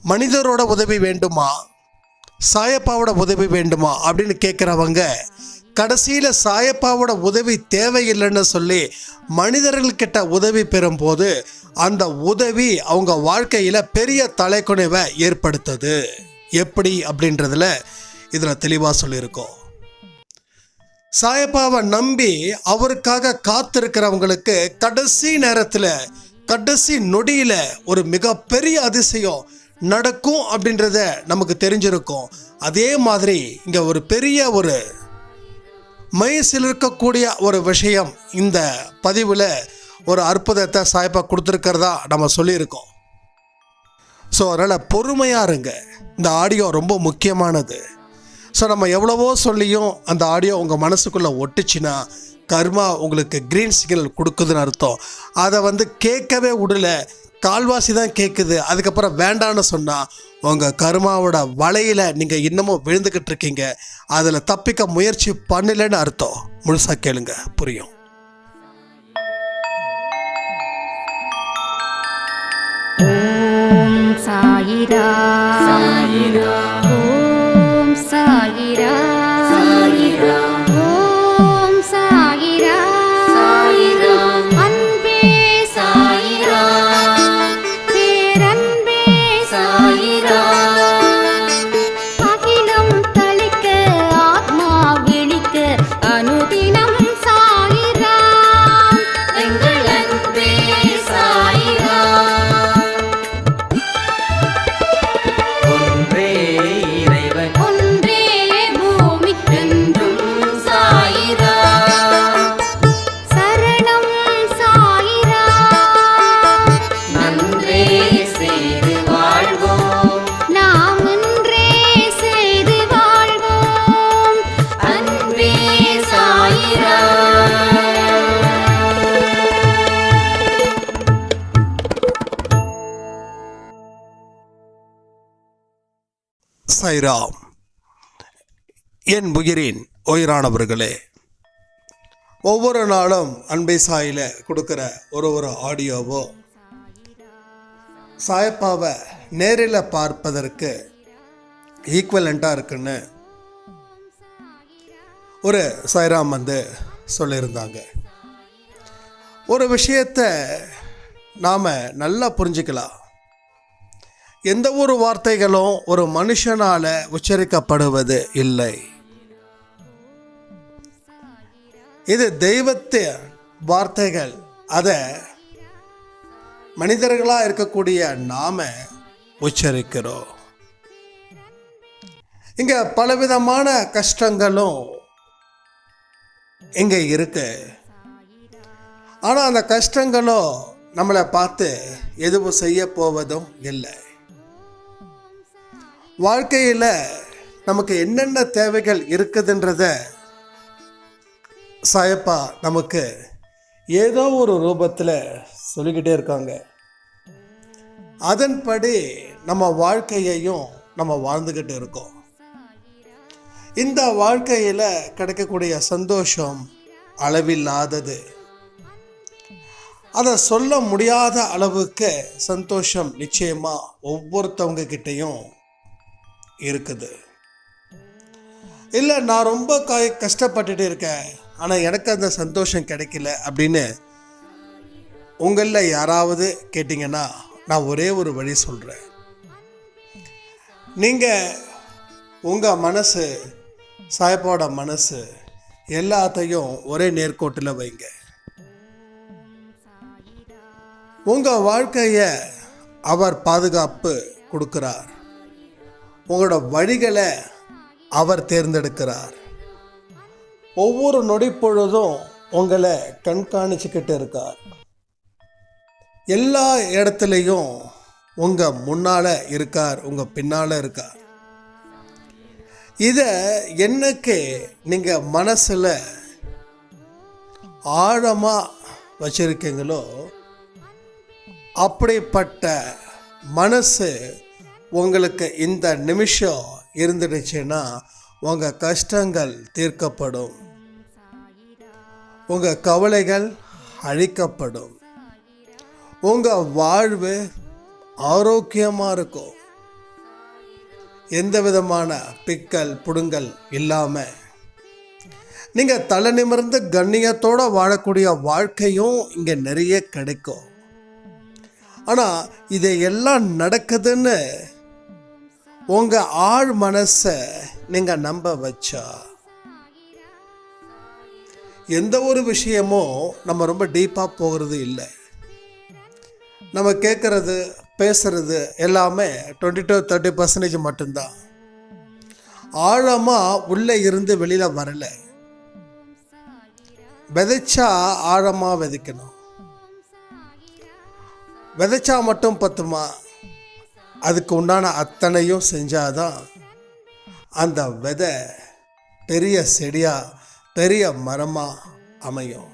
மனிதரோட உதவி வேண்டுமா, சாயப்பாவோட உதவி வேண்டுமா அப்படின்னு கேட்குறவங்க கடைசியில் சாயப்பாவோட உதவி தேவையில்லைன்னு சொல்லி மனிதர்கள்கிட்ட உதவி பெறும்போது அந்த உதவி அவங்க வாழ்க்கையில் பெரிய தலைக்குனைவை ஏற்படுத்துது. எப்படி அப்படின்றதுல இதில் தெளிவாக சொல்லியிருக்கோம். சாயப்பாவை நம்பி அவருக்காக காத்திருக்கிறவங்களுக்கு கடைசி நேரத்தில், கடைசி நொடியில் ஒரு மிகப்பெரிய அதிசயம் நடக்கும் அப்படின்றத நமக்கு தெரிஞ்சிருக்கும். அதே மாதிரி இங்கே ஒரு பெரிய ஒரு மைசில் இருக்கக்கூடிய ஒரு விஷயம் இந்த பதிவில் ஒரு அற்புதத்தை சாயப்பா கொடுத்துருக்கிறதா நம்ம சொல்லியிருக்கோம். ஸோ அதனால் பொறுமையாக இருங்க. இந்த ஆடியோ ரொம்ப முக்கியமானது. ஸோ நம்ம எவ்வளவோ சொல்லியும் அந்த ஆடியோ உங்கள் மனசுக்குள்ளே ஒட்டுச்சுன்னா கர்மா உங்களுக்கு க்ரீன் சிக்னல் கொடுக்குதுன்னு அர்த்தம். அதை கேட்கவே விடல, கால்வாசி தான் கேட்குது, அதுக்கப்புறம் வேண்டான்னு சொன்னால் உங்கள் கர்மாவோட வலையில் நீங்கள் இன்னமும் விழுந்துக்கிட்டு இருக்கீங்க. அதில் தப்பிக்க முயற்சி பண்ணலன்னு அர்த்தம். முழுசாக கேளுங்க, புரியும். ஓம் சாயிரா சாயிரா, ஓம் சாயிரா சாயிரா, ஓம் சாயிரா சாயிரா, அன்பே சாயிரா, பேரன்பே சாயிரா, அகிலம் தளிக்க ஆத்மா விழிக்க அனுதினம் சாயிரா, எங்கள் அன்பே சாயிரா. சாய்ராம். என் உயிரின் உயிரானவர்களே, ஒவ்வொரு நாளும் அன்பை சாயில கொடுக்குற ஒரு ஆடியோவோ சாயப்பாவை நேரில் பார்ப்பதற்கு ஈக்குவலண்ட்டாக இருக்குன்னு ஒரு சாய்ராம் சொல்லியிருந்தாங்க. ஒரு விஷயத்தை நாம் நல்லா புரிஞ்சுக்கலாம். எந்த ஒரு வார்த்தைகளும் ஒரு மனுஷனால் உச்சரிக்கப்படுவது இல்லை. இது தெய்வத்தின் வார்த்தைகள். அதை மனிதர்களாக இருக்கக்கூடிய நாம உச்சரிக்கிறோம். இங்கே பலவிதமான கஷ்டங்களும் இங்கே இருக்கு. ஆனால் அந்த கஷ்டங்களும் நம்மளை பார்த்து எதுவும் செய்ய போவதும் இல்லை. வாழ்க்கையில் நமக்கு என்னென்ன தேவைகள் இருக்குதுன்றத சாயப்பா நமக்கு ஏதோ ஒரு ரூபத்தில் சொல்லிக்கிட்டே இருக்காங்க. அதன்படி நம்ம வாழ்க்கையையும் நம்ம வாழ்ந்துக்கிட்டு இருக்கோம். இந்த வாழ்க்கையில் கிடைக்கக்கூடிய சந்தோஷம் அளவில்லாதது. அதை சொல்ல முடியாத அளவுக்கு சந்தோஷம் நிச்சயமாக ஒவ்வொருத்தவங்க கிட்டேயும் இருக்குது. இல்லை, நான் ரொம்ப கஷ்டப்பட்டுட்டு இருக்கேன், ஆனால் எனக்கு அந்த சந்தோஷம் கிடைக்கல அப்படின்னு உங்களில் யாராவது கேட்டிங்கன்னா நான் ஒரே ஒரு வழி சொல்கிறேன். நீங்கள் உங்கள் மனசு, சாயப்பாவோட மனசு எல்லாத்தையும் ஒரே நேர்கோட்டில் வைங்க. உங்கள் வாழ்க்கையை அவர் பாதுகாப்பு கொடுக்கிறார். உங்களோட வழிகளை அவர் தேர்ந்தெடுக்கிறார். ஒவ்வொரு நொடி பொழுதும் உங்களை கண்காணிச்சுக்கிட்டு இருக்கார். எல்லா இடத்துலையும் உங்கள் முன்னால் இருக்கார், உங்கள் பின்னால் இருக்கார். இதை என்னைக்கு நீங்கள் மனசில் ஆழமாக வச்சிருக்கீங்களோ அப்படிப்பட்ட மனசு உங்களுக்கு இந்த நிமிஷம் இருந்துடுச்சுன்னா உங்கள் கஷ்டங்கள் தீர்க்கப்படும், உங்கள் கவலைகள் அழிக்கப்படும், உங்கள் வாழ்வு ஆரோக்கியமாக இருக்கும். எந்த விதமான பிக்கல் புடுங்கல் இல்லாமல் நீங்கள் தலை நிமிர்ந்து கண்ணியத்தோடு வாழக்கூடிய வாழ்க்கையும் இங்கே நிறைய கிடைக்கும். ஆனால் இதையெல்லாம் நடக்குதுன்னு உங்கள் ஆழ் மனசை நீங்கள் நம்ப வச்சா எந்த ஒரு விஷயமும் நம்ம ரொம்ப டீப்பாக போகிறது இல்லை. நம்ம கேட்குறது பேசுறது எல்லாமே 20-30% மட்டும்தான். ஆழமாக உள்ளே இருந்து வெளியில் வரலை. விதைச்சா ஆழமாக விதைக்கணும். விதைச்சா மட்டும் பத்துமா? அதுக்கு உண்டான அத்தனையும் செஞ்சாதான் அந்த விதை பெரிய செடியாக பெரிய மரமாக அமையும்.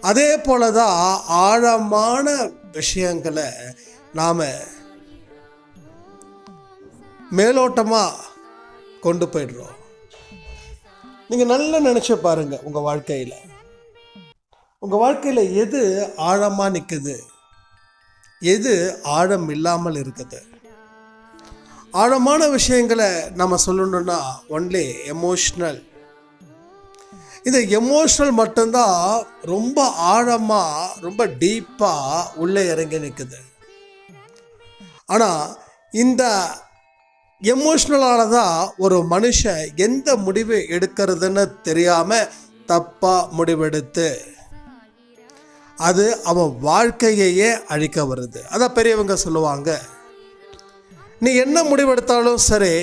அதே போல தான் ஆழமான விஷயங்களை நாம் மேலோட்டமாக கொண்டு போயிடுறோம். நீங்கள் நல்லா நினச்சி பாருங்கள், உங்கள் வாழ்க்கையில் எது ஆழமாக நிற்குது, எது ஆழம் இல்லாமல் இருக்குது. ஆழமான விஷயங்களை நம்ம சொல்லணுன்னா ஒன்லி எமோஷ்னல். இந்த எமோஷ்னல் மட்டும்தான் ரொம்ப ஆழமாக ரொம்ப டீப்பாக உள்ளே இறங்கி நிற்குது. ஆனால் இந்த எமோஷ்னலால தான் ஒரு மனுஷன் எந்த முடிவு எடுக்கிறதுன்னு தெரியாமல் தப்பாக முடிவெடுத்து அது அவன் வாழ்க்கையையே அழிக்க வருது. அதான் பெரியவங்க சொல்லுவாங்க, நீ என்ன முடிவெடுத்தாலும் சரி,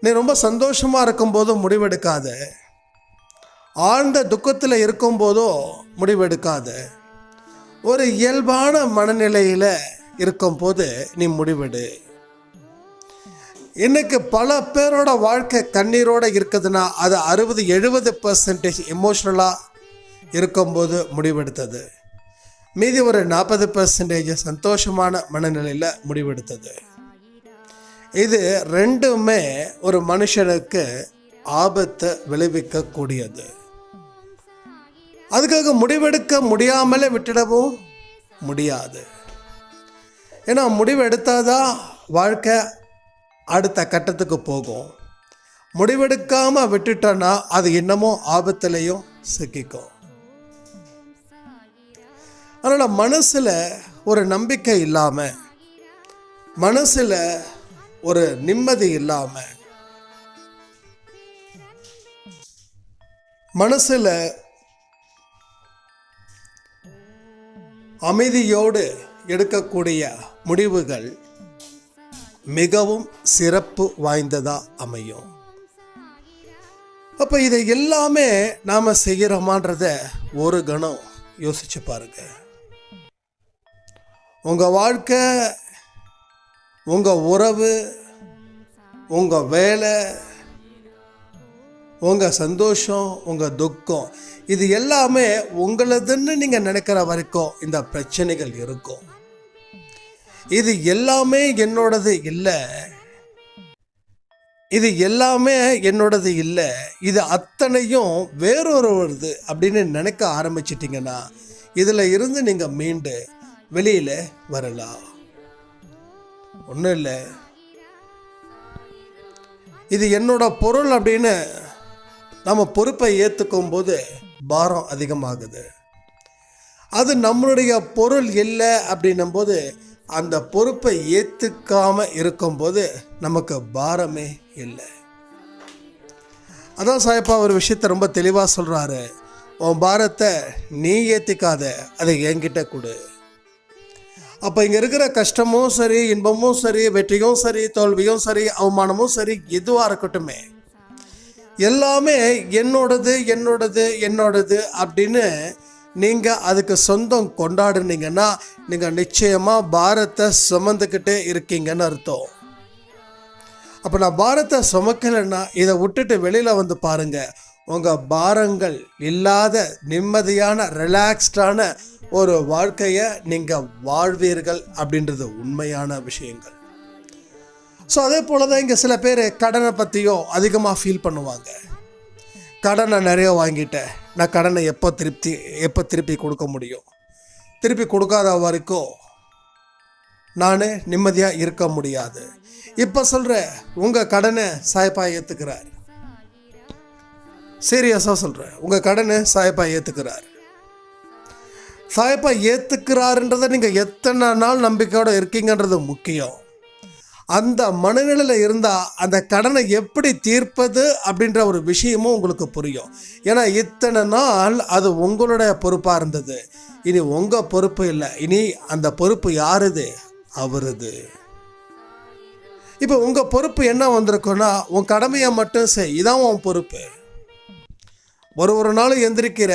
நீ ரொம்ப சந்தோஷமாக இருக்கும்போதோ முடிவெடுக்காத, ஆழ்ந்த துக்கத்தில் இருக்கும்போதோ முடிவெடுக்காத, ஒரு இயல்பான மனநிலையில் இருக்கும்போது நீ முடிவெடு. இன்னைக்கு பல பேரோட வாழ்க்கை கண்ணீரோடு இருக்குதுன்னா அது 60-70% எமோஷ்னலாக இருக்கும்போது முடிவெடுத்தது. மீதி ஒரு 40% சந்தோஷமான மனநிலையில் முடிவெடுத்தது. இது ரெண்டுமே ஒரு மனுஷனுக்கு ஆபத்தை விளைவிக்கக்கூடியது. அதுக்காக முடிவெடுக்க முடியாமலே விட்டுடவும் முடியாது. ஏன்னா முடிவெடுத்தாதான் வாழ்க்கை அடுத்த கட்டத்துக்கு போகும். முடிவெடுக்காமல் விட்டுட்டோன்னா அது இன்னமும் ஆபத்துலேயும் சிக்கிக்கும். அதனால் மனசில் ஒரு நம்பிக்கை இல்லாமல், மனசில் ஒரு நிம்மதி இல்லாமல், மனசில் அமைதியோடு எடுக்கக்கூடிய முடிவுகள் மிகவும் சிறப்பு வாய்ந்ததாக அமையும். அப்போ இதை எல்லாமே நாம் செய்கிறோமான்றத ஒரு கணம் யோசிச்சு பாருங்க. உங்கள் வாழ்க்கை, உங்கள் உறவு, உங்கள் வேலை, உங்கள் சந்தோஷம், உங்கள் துக்கம், இது எல்லாமே உங்களதுன்னு நீங்கள் நினைக்கிற வரைக்கும் இந்த பிரச்சனைகள் இருக்கும். இது எல்லாமே என்னோடது இல்லை, இது எல்லாமே என்னோடது இல்லை, இது அத்தனையும் வேறொருவருது அப்படின்னு நினைக்க ஆரம்பிச்சிட்டிங்கன்னா இதில் இருந்து நீங்கள் மீண்டு வெளியில் வரலாம். ஒன்றும் இல்லை, இது என்னோட பொருள் அப்படின்னு நம்ம பொறுப்பை ஏற்றுக்கும் போது பாரம் அதிகமாகுது. அது நம்மளுடைய பொருள் இல்லை அப்படின்னும் போது அந்த பொறுப்பை ஏற்றுக்காமல் இருக்கும்போது நமக்கு பாரமே இல்லை. அதான் சாயப்பா ஒரு விஷயத்தை ரொம்ப தெளிவாக சொல்கிறாரு, உன் பாரத்தை நீ ஏற்றிக்காத, அதை என்கிட்ட கொடு. அப்போ இங்கே இருக்கிற கஷ்டமும் சரி, இன்பமும் சரி, வெற்றியும் சரி, தோல்வியும் சரி, அவமானமும் சரி, எதுவாக இருக்கட்டுமே, எல்லாமே என்னோடது என்னோடது என்னோடது அப்படின்னு நீங்கள் அதுக்கு சொந்தம் கொண்டாடுனீங்கன்னா நீங்கள் நிச்சயமாக பாரத்தை சுமந்துக்கிட்டே இருக்கீங்கன்னு அர்த்தம். அப்போ நான் பாரத்தை சுமக்கலைன்னா இதை விட்டுட்டு வெளியில் வந்து பாருங்கள், உங்கள் பாரங்கள் இல்லாத நிம்மதியான ரிலாக்ஸ்டான ஒரு வாழ்க்கையை நீங்கள் வாழ்வீர்கள் அப்படின்றது உண்மையான விஷயங்கள். ஸோ அதே போல் தான் இங்கே சில பேர் கடனை பற்றியும் அதிகமாக ஃபீல் பண்ணுவாங்க. கடனை நிறைய வாங்கிட்டேன், நான் கடனை எப்போ திருப்பி கொடுக்க முடியும், திருப்பி கொடுக்காத வரைக்கும் நான் நிம்மதியாக இருக்க முடியாது. இப்போ சொல்கிறேன், உங்கள் கடனை சாயப்பா ஏற்றுக்கிறார். சீரியஸாக சொல்கிறேன், உங்கள் கடனை சாயப்பா ஏற்றுக்கிறார். சாயப்பா ஏற்றுக்கிறாருன்றதை நீங்கள் எத்தனை நாள் நம்பிக்கையோடு இருக்கீங்கன்றது முக்கியம். அந்த மனநிலையில் இருந்தால் அந்த கடனை எப்படி தீர்ப்பது அப்படின்ற ஒரு விஷயமும் உங்களுக்கு புரியும். ஏன்னா இத்தனை நாள் அது உங்களுடைய பொறுப்பாக இருந்தது. இனி உங்கள் பொறுப்பு இல்லை, இனி அந்த பொறுப்பு யாருது? அவருது. இப்போ உங்கள் பொறுப்பு என்ன வந்திருக்குன்னா, உன் கடமையை மட்டும் செய், இதான் உன் பொறுப்பு. ஒரு நாளும் எந்திரிக்கிற,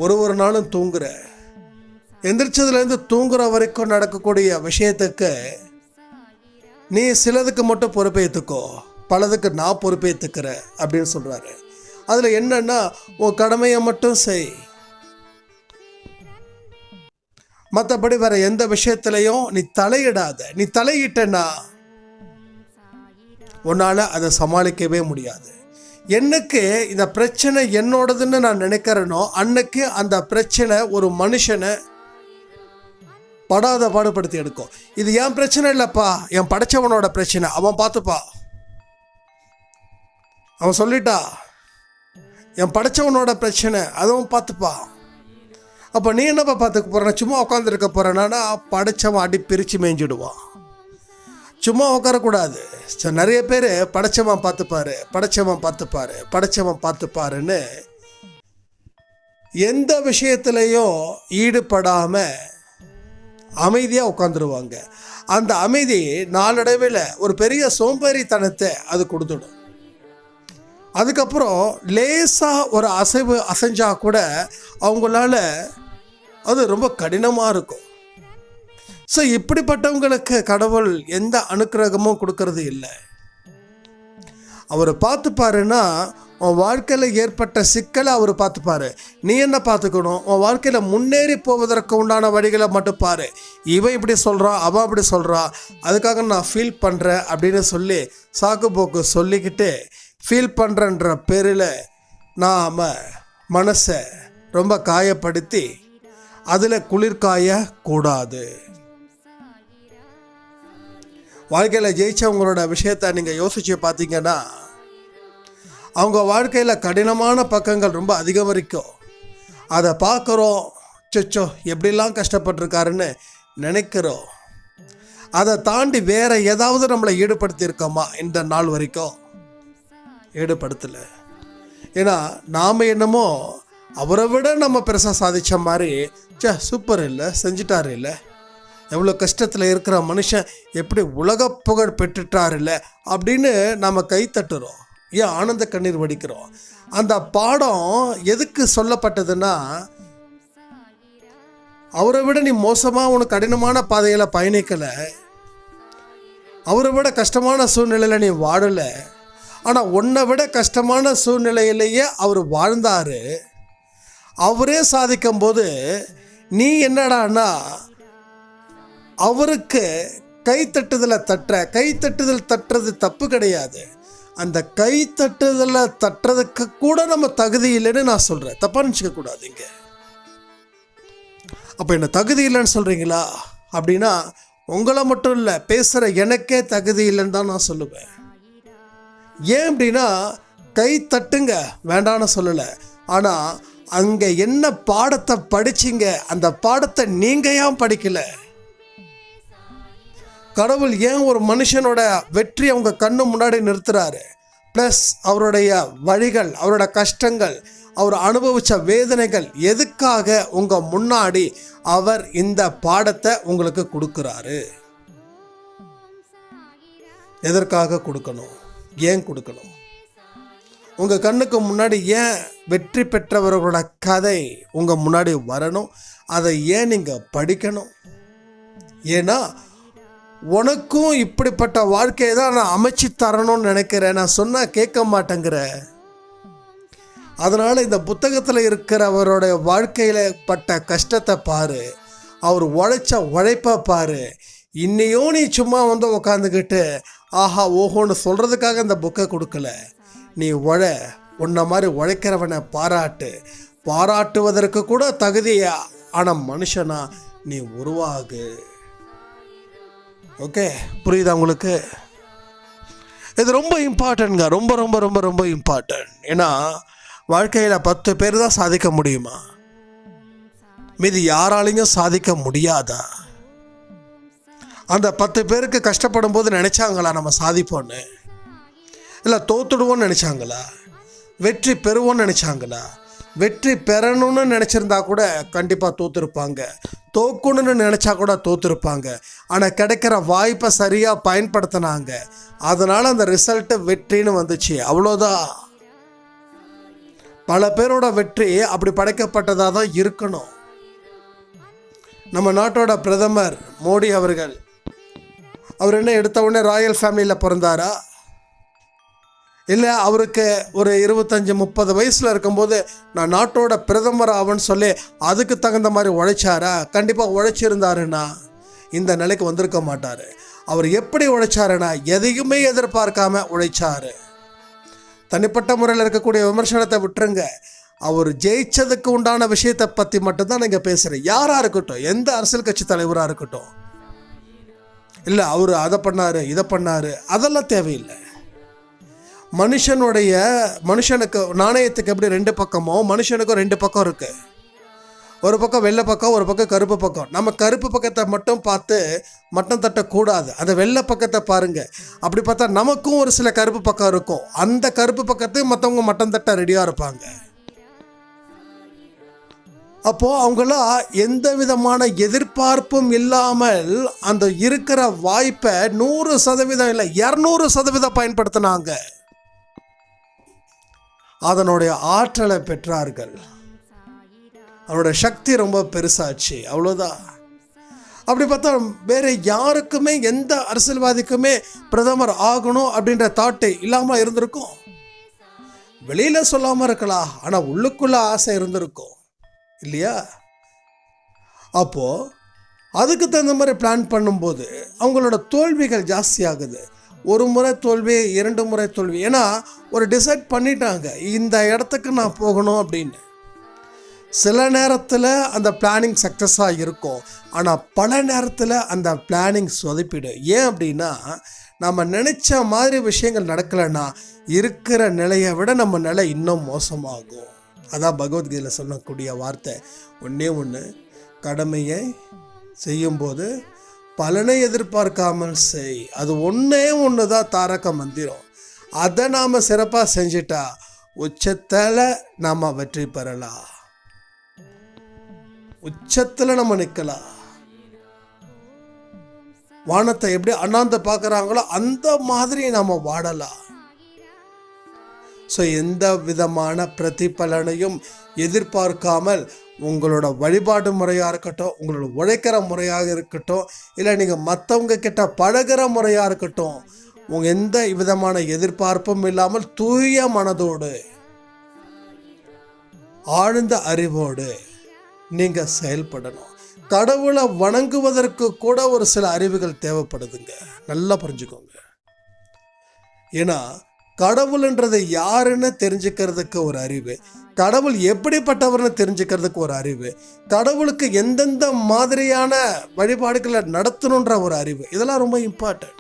ஒரு நாளும் தூங்குற. எந்திரிச்சதுலேருந்து தூங்குற வரைக்கும் நடக்கக்கூடிய விஷயத்துக்கு நீ சிலதுக்கு மட்டும் பொறுப்பேற்றுக்கோ, பலதுக்கு நான் பொறுப்பேற்றுக்கிறேன் அப்படின்னு சொல்கிறாரு. அதில் என்னன்னா, உன் கடமையை மட்டும் செய், மற்றபடி வேற எந்த விஷயத்துலையும் நீ தலையிடாத. நீ தலையிட்டனா உன்னால் அதை சமாளிக்கவே முடியாது. என்னைக்கு இந்த பிரச்சனை என்னோடதுன்னு நான் நினைக்கிறேனோ அன்னைக்கு அந்த பிரச்சனை ஒரு மனுஷனை படாத பாடுபடுத்தி எடுக்கும். இது என் பிரச்சனை இல்லைப்பா, என் படைச்சவனோட பிரச்சனை, அவன் பார்த்துப்பா. அவன் சொல்லிட்டா, என் படைச்சவனோட பிரச்சனை, அதுவும் பார்த்துப்பா. அப்போ நீ என்னப்பா பார்த்துக்க போகிறேன்? சும்மா உட்காந்துருக்க போகிறேன்னா படைச்சவன் அடி பிரித்து மேய்ஞ்சிடுவான். சும்மா உட்காரக்கூடாது. நிறைய பேர் படைச்சவன் பார்த்துப்பாரு, படைச்சவன் பார்த்துப்பாரு, படைச்சவன் பார்த்துப்பாருன்னு எந்த விஷயத்துலையும் ஈடுபடாமல் அமைதியாக உட்காந்துருவாங்க. அந்த அமைதி நாளடைவில் ஒரு பெரிய சோம்பேறித்தனத்தை அது கொடுத்துடும். அதுக்கப்புறம் லேசாக ஒரு அசைவு அசைஞ்சா கூட அவங்களால அது ரொம்ப கடினமாக இருக்கும். ஸோ இப்படிப்பட்டவங்களுக்கு கடவுள் எந்த அனுக்கிரகமும் கொடுக்கறது இல்லை. அவர் பார்த்துப்பாருன்னா உன் வாழ்க்கையில் ஏற்பட்ட சிக்கலை அவர் பார்த்துப்பாரு. நீ என்ன பார்த்துக்கணும்? உன் வாழ்க்கையில் முன்னேறி போவதற்கு உண்டான வழிகளை மட்டும் பாரு. இவன் இப்படி சொல்கிறான், அவன் அப்படி சொல்கிறான், அதுக்காக நான் ஃபீல் பண்ணுறேன் அப்படின்னு சொல்லி சாக்கு போக்கு சொல்லிக்கிட்டு ஃபீல் பண்ணுறன்ற பேரில் நாம் மனசை ரொம்ப காயப்படுத்தி அதில் குளிர்காய கூடாது. வாழ்க்கையில் ஜெயிச்சவங்களோட விஷயத்தை நீங்கள் யோசித்து பார்த்தீங்கன்னா அவங்க வாழ்க்கையில் கடினமான பக்கங்கள் ரொம்ப அதிகம் வரைக்கும் அதை பார்க்குறோம். சொச்சோ எப்படிலாம் கஷ்டப்பட்டிருக்காருன்னு நினைக்கிறோம். அதை தாண்டி வேறு ஏதாவது நம்மளை ஈடுபடுத்தியிருக்கோமா? இந்த நாள் வரைக்கும் ஈடுபடுத்தலை. ஏன்னா நாம் என்னமோ அவரை விட நம்ம பெருசாக சாதித்த மாதிரி, சூப்பர் இல்லை, செஞ்சிட்டாரு இல்லை, எவ்வளோ கஷ்டத்தில் இருக்கிற மனுஷன் எப்படி உலக புகழ் பெற்றுட்டார் இல்லை அப்படின்னு நம்ம கை தட்டுறோம், ஏன் ஆனந்த கண்ணீர் வடிக்கிறோம். அந்த பாடம் எதுக்கு சொல்லப்பட்டதுன்னா, அவரை விட நீ மோசமாக உனக்கு கடினமான பாதையில் பயணிக்கலை, அவரை விட கஷ்டமான சூழ்நிலையில் நீ வாழலை, ஆனால் உன்னை விட கஷ்டமான சூழ்நிலையிலேயே அவர் வாழ்ந்தார். அவரே சாதிக்கும்போது நீ என்னடான்னா அவருக்கு கைத்தட்டுதல் தட்டுறது தப்பு கிடையாது. அந்த கைத்தட்டுதலை தட்டுறதுக்கு கூட நம்ம தகுதி இல்லைன்னு நான் சொல்கிறேன். தப்பாக நினச்சிக்கக்கூடாது. இங்கே அப்போ என்ன தகுதி இல்லைன்னு சொல்கிறீங்களா? அப்படின்னா உங்களை மட்டும் இல்லை, பேசுகிற எனக்கே தகுதி இல்லைன்னு தான் நான் சொல்லுவேன். ஏன் அப்படின்னா கை தட்டுங்க வேண்டான்னு சொல்லலை, ஆனால் அங்கே என்ன பாடத்தை படிச்சிங்க, அந்த பாடத்தை நீங்கள் ஏன் படிக்கலை? கடவுள் ஏன் ஒரு மனுஷனோட வெற்றி அவங்க கண்ணு முன்னாடி நிறுத்துறாரு? ப்ளஸ் அவருடைய வழிகள், அவரோட கஷ்டங்கள், அவர் அனுபவித்த வேதனைகள் எதுக்காக உங்கள் முன்னாடி அவர் இந்த பாடத்தை உங்களுக்கு கொடுக்குறாரு? எதற்காக கொடுக்கணும்? ஏன் கொடுக்கணும்? உங்கள் கண்ணுக்கு முன்னாடி ஏன் வெற்றி பெற்றவர்களோட கதை உங்கள் முன்னாடி வரணும்? அதை ஏன் நீங்கள் படிக்கணும்? ஏன்னா உனக்கும் இப்படிப்பட்ட வாழ்க்கையை தான் நான் அமைச்சு தரணும்னு நினைக்கிறேன். நான் சொன்னால் கேட்க மாட்டேங்கிற. அதனால் இந்த புத்தகத்தில் இருக்கிறவரோட வாழ்க்கையில் பட்ட கஷ்டத்தை பாரு, அவர் உழைச்ச உழைப்பை பாரு. இன்னையும் நீ சும்மா வந்து உக்காந்துக்கிட்டு ஆஹா ஓஹோன்னு சொல்கிறதுக்காக இந்த புக்கை கொடுக்கல. நீ உன்னை மாதிரி உழைக்கிறவனை பாராட்டுவதற்கு கூட தகுதியான மனுஷனா நீ உருவாகு. ஓகே, புரியுதா உங்களுக்கு? இது ரொம்ப இம்பார்ட்டன்ட்ங்க, ரொம்ப ரொம்ப ரொம்ப ரொம்ப இம்பார்ட்டன்ட். ஏன்னா வாழ்க்கையில் 10 பேர் தான் சாதிக்க முடியுமா? மீதி யாராலையும் சாதிக்க முடியாதா? அந்த 10 பேருக்கு கஷ்டப்படும் போது நினைச்சாங்களா நம்ம சாதிப்போன்னு? இல்லை தோத்துடுவோன்னு நினைச்சாங்களா? வெற்றி பெறுவோன்னு நினைச்சாங்களா? வெற்றி பெறணும்னு நினச்சிருந்தா கூட கண்டிப்பாக தோற்றுருப்பாங்க. தோக்கணும்னு நினச்சா கூட தோற்றுருப்பாங்க. ஆனால் கிடைக்கிற வாய்ப்பை சரியாக பயன்படுத்தினாங்க. அதனால் அந்த ரிசல்ட்டு வெற்றின்னு வந்துச்சு, அவ்வளோதான். பல பேரோட வெற்றி அப்படி படைக்கப்பட்டதாக தான் இருக்கணும். நம்ம நாட்டோட பிரதமர் மோடி அவர்கள், அவர் என்ன எடுத்த உடனே ராயல் ஃபேமிலியில் பிறந்தாரா? இல்லை அவருக்கு ஒரு 25-30 வயசில் இருக்கும்போது நான் நாட்டோட பிரதமர் ஆவன்னு சொல்லி அதுக்கு தகுந்த மாதிரி உழைச்சாரா? கண்டிப்பாக உழைச்சிருந்தாருன்னா இந்த நிலைக்கு வந்திருக்க மாட்டார். அவர் எப்படி உழைச்சாருன்னா எதையுமே எதிர்பார்க்காம உழைச்சாரு. தனிப்பட்ட முறையில் இருக்கக்கூடிய விமர்சனத்தை விட்டுருங்க. அவர் ஜெயிச்சதுக்கு உண்டான விஷயத்தை பற்றி மட்டும்தான் நீங்கள் பேசுகிறேன். யாராக இருக்கட்டும், எந்த அரசியல் கட்சி தலைவராக இருக்கட்டும், இல்லை அவர் அதை பண்ணார் இதை பண்ணார், அதெல்லாம் தேவையில்லை. மனுஷனுக்கு நாணயத்துக்கு எப்படி 2 பக்கமோ மனுஷனுக்கும் 2 பக்கம் இருக்கு. ஒரு பக்கம் வெள்ளை பக்கம், ஒரு பக்கம் கருப்பு பக்கம். நம்ம கருப்பு பக்கத்தை மட்டும் பார்த்து மட்டம் தட்டக்கூடாது, அந்த வெள்ளை பக்கத்தை பாருங்க. அப்படி பார்த்தா நமக்கும் ஒரு சில கருப்பு பக்கம் இருக்கும். அந்த கருப்பு பக்கத்தையும் மற்றவங்க மட்டம் தட்ட ரெடியாக இருப்பாங்க. அப்போது அவங்களாம் எந்த விதமான எதிர்பார்ப்பும் இல்லாமல் அந்த இருக்கிற வாய்ப்பை 100% இல்லை 200% பயன்படுத்தினாங்க. அதனுடைய ஆற்றலை பெற்றார்கள். அவனோட சக்தி ரொம்ப பெருசாச்சு, அவ்வளோதான். அப்படி பார்த்தா வேற யாருக்குமே, எந்த அரசியல்வாதிக்குமே பிரதமர் ஆகணும் அப்படின்ற தாட்டு இல்லாமல் இருந்திருக்கும். வெளியில் சொல்லாமல் இருக்கலாம், ஆனால் உள்ளுக்குள்ள ஆசை இருந்திருக்கும் இல்லையா? அப்போது அதுக்கு தகுந்த மாதிரி பிளான் பண்ணும்போது அவங்களோட தோல்விகள் ஜாஸ்தி ஆகுது. 1 முறை தோல்வி, 2 முறை தோல்வி. ஏன்னா ஒரு டிசைட் பண்ணிட்டாங்க, இந்த இடத்துக்கு நான் போகணும் அப்படின்னு. சில நேரத்தில் அந்த பிளானிங் சக்ஸஸாக இருக்கும், ஆனால் பல நேரத்தில் அந்த பிளானிங் சொதப்பிடும். ஏன் அப்படின்னா நம்ம நினச்ச மாதிரி விஷயங்கள் நடக்கலைன்னா இருக்கிற நிலையை விட நம்ம நிலை இன்னும் மோசமாகும். அதான் பகவத்கீதையில் சொல்லக்கூடிய வார்த்தை, ஒன்றே ஒன்று, கடமையை செய்யும்போது பலனை எதிர்பார்க்காமல் செய். அது ஒன்று தான் தாரக மந்திரம். அதை நாம் சிறப்பாக செஞ்சிட்டா உச்சத்தில் நாம் வெற்றி பெறலாம், உச்சத்தில் நம்ம நிற்கலாம். வானத்தை எப்படி அண்ணாந்து பார்க்குறாங்களோ அந்த மாதிரி நாம் வாடலாம். ஸோ எந்த விதமான பிரதிபலனையும் எதிர்பார்க்காமல் உங்களோட வழிபாடு முறையாக இருக்கட்டும், உங்களோட உழைக்கிற முறையாக இருக்கட்டும், இல்லை நீங்கள் மற்றவங்க கிட்ட பழகிற முறையாக இருக்கட்டும், உங்கள் எந்த விதமான எதிர்பார்ப்பும் இல்லாமல் தூய மனதோடு ஆழ்ந்த அறிவோடு நீங்கள் செயல்படணும். கடவுளை வணங்குவதற்கு கூட ஒரு சில அறிவுகள் தேவைப்படுதுங்க, நல்லா புரிஞ்சுக்கோங்க. ஏன்னா கடவுள்ன்றது யாருன்னு தெரிஞ்சுக்கிறதுக்கு ஒரு அறிவு, கடவுள் எப்படிப்பட்டவர்னு தெரிஞ்சுக்கிறதுக்கு ஒரு அறிவு, கடவுளுக்கு எந்தெந்த மாதிரியான வழிபாடுகளை நடத்தணுன்ற ஒரு அறிவு, இதெல்லாம் ரொம்ப இம்பார்ட்டன்ட்.